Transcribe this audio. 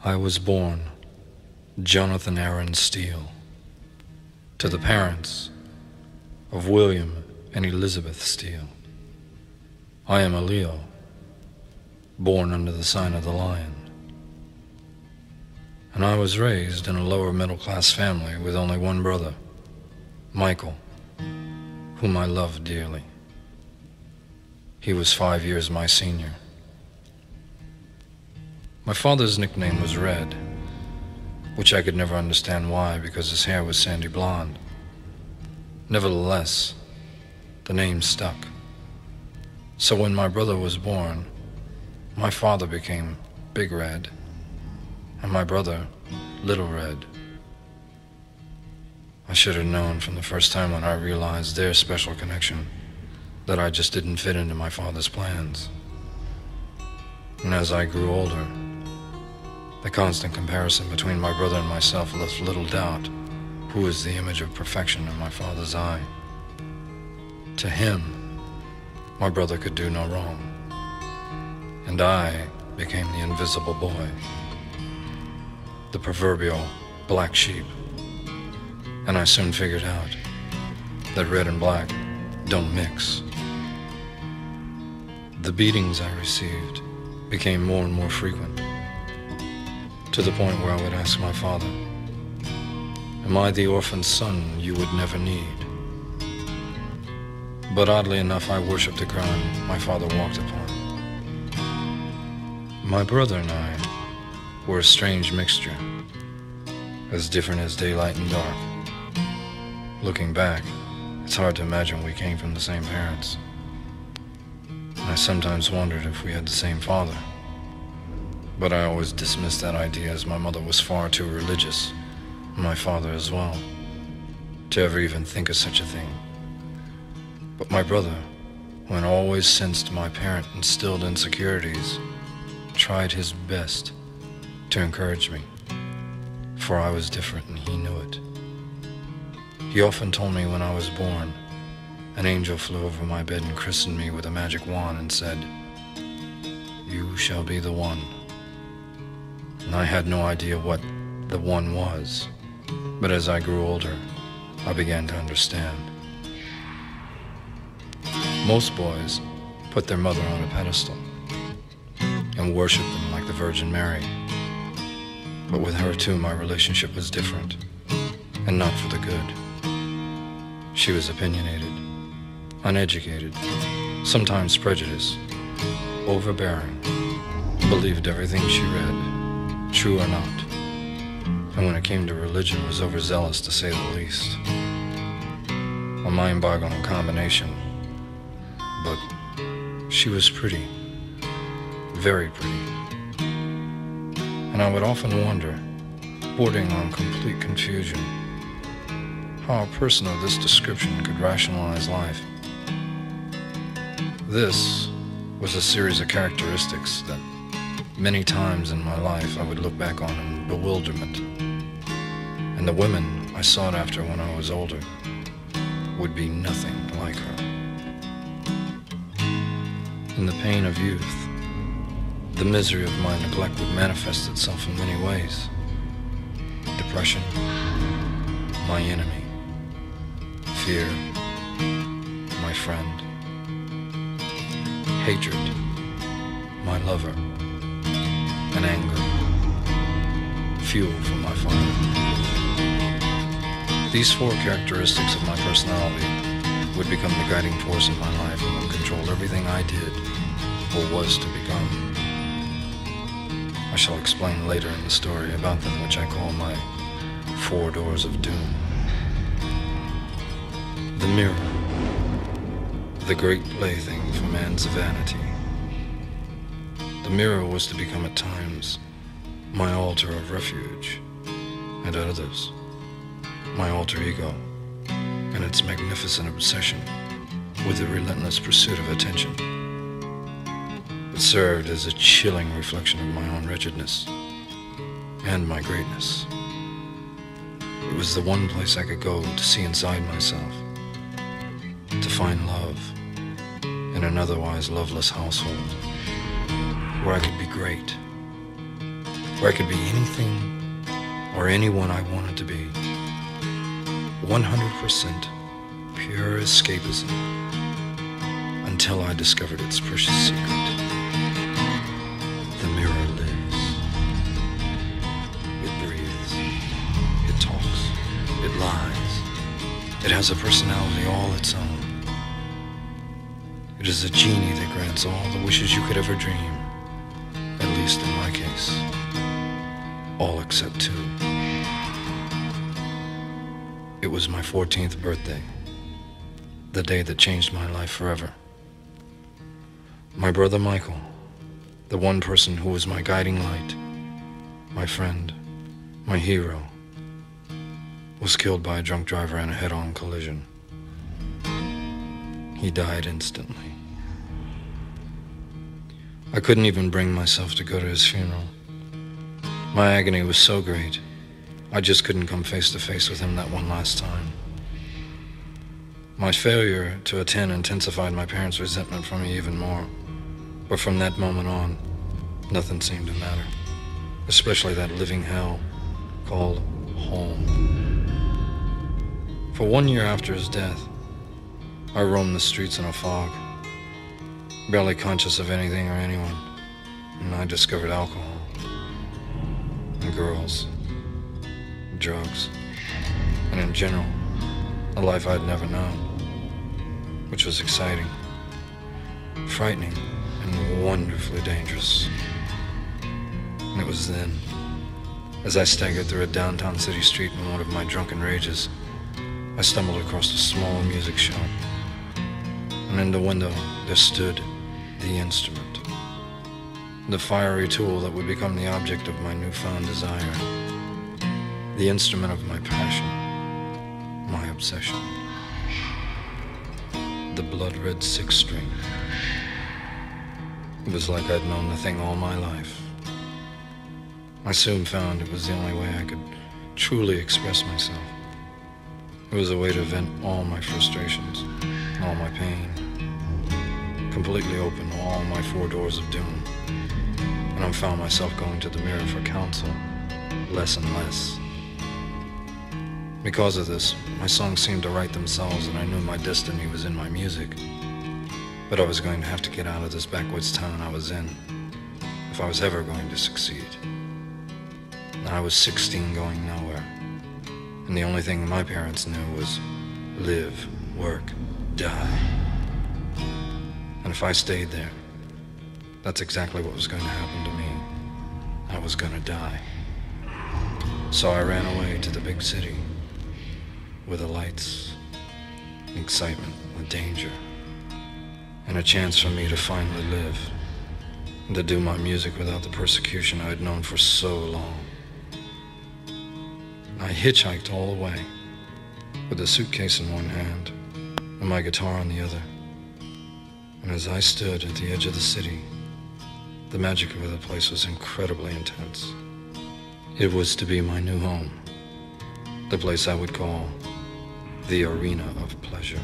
I was born Jonathan Aaron Steele to the parents of William and Elizabeth Steele. I am a Leo, born under the sign of the lion. And I was raised in a lower middle-class family with only one brother, Michael, whom I loved dearly. He was 5 years my senior. My father's nickname was Red, which I could never understand why, because his hair was sandy blonde. Nevertheless, the name stuck. So when my brother was born, my father became Big Red, and my brother, Little Red. I should have known from the first time when I realized their special connection that I just didn't fit into my father's plans. And as I grew older, the constant comparison between my brother and myself left little doubt who is the image of perfection in my father's eye. To him, my brother could do no wrong, and I became the invisible boy, the proverbial black sheep. And I soon figured out that red and black don't mix. The beatings I received became more and more frequent, to the point where I would ask my father, "Am I the orphan son you would never need?" But oddly enough, I worshipped the ground my father walked upon. My brother and I were a strange mixture, as different as daylight and dark. Looking back, it's hard to imagine we came from the same parents. And I sometimes wondered if we had the same father. But I always dismissed that idea, as my mother was far too religious, and my father as well, to ever even think of such a thing. But my brother, who had always sensed my parent instilled insecurities, tried his best to encourage me, for I was different and he knew it. He often told me when I was born, an angel flew over my bed and christened me with a magic wand and said, "You shall be the one." And I had no idea what the one was, but as I grew older, I began to understand. Most boys put their mother on a pedestal and worship them like the Virgin Mary. But with her too, my relationship was different, and not for the good. She was opinionated, uneducated, sometimes prejudiced, overbearing, believed everything she read, true or not, and when it came to religion was overzealous to say the least. A mind-boggling combination, but she was pretty, very pretty. And I would often wonder, bordering on complete confusion, how a person of this description could rationalize life. This was a series of characteristics that many times in my life I would look back on in bewilderment, and the women I sought after when I was older would be nothing like her. In the pain of youth, the misery of my neglect would manifest itself in many ways. Depression, my enemy. Fear, my friend. Hatred, my lover. And anger, fuel for my fire. These four characteristics of my personality would become the guiding force in my life and would control everything I did or was to become. I shall explain later in the story about them, which I call my 4 doors of doom. The mirror, the great plaything for man's vanity. The mirror was to become at times my altar of refuge, and at others, my alter ego and its magnificent obsession with the relentless pursuit of attention. It served as a chilling reflection of my own wretchedness and my greatness. It was the one place I could go to see inside myself, to find love in an otherwise loveless household, where I could be great, where I could be anything or anyone I wanted to be. 100% pure escapism until I discovered its precious secret. The mirror lives. It breathes. It talks. It lies. It has a personality all its own. It is a genie that grants all the wishes you could ever dream, at least in my case. All except two. It was my 14th birthday, the day that changed my life forever. My brother Michael, the one person who was my guiding light, my friend, my hero, was killed by a drunk driver in a head-on collision. He died instantly. I couldn't even bring myself to go to his funeral. My agony was so great, I just couldn't come face to face with him that one last time. My failure to attend intensified my parents' resentment for me even more. But from that moment on, nothing seemed to matter, especially that living hell called home. For 1 year after his death, I roamed the streets in a fog, barely conscious of anything or anyone, and I discovered alcohol, and girls, drugs, and in general, a life I'd never known, which was exciting, frightening, and wonderfully dangerous. And it was then, as I staggered through a downtown city street in one of my drunken rages, I stumbled across a small music shop, and in the window there stood the instrument, the fiery tool that would become the object of my newfound desire, the instrument of my passion, my obsession, the blood-red six-string. It was like I'd known the thing all my life. I soon found it was the only way I could truly express myself. It was a way to vent all my frustrations, all my pain, completely open all my four doors of doom. And I found myself going to the mirror for counsel, less and less. Because of this, my songs seemed to write themselves, and I knew my destiny was in my music. But I was going to have to get out of this backwoods town I was in, if I was ever going to succeed. And I was 16 going nowhere, and the only thing my parents knew was live, work, die. And if I stayed there, that's exactly what was going to happen to me. I was going to die. So I ran away to the big city, with the lights, excitement, the danger, and a chance for me to finally live, and to do my music without the persecution I had known for so long. I hitchhiked all the way, with a suitcase in one hand and my guitar on the other. And as I stood at the edge of the city, the magic of the place was incredibly intense. It was to be my new home, the place I would call the arena of pleasure.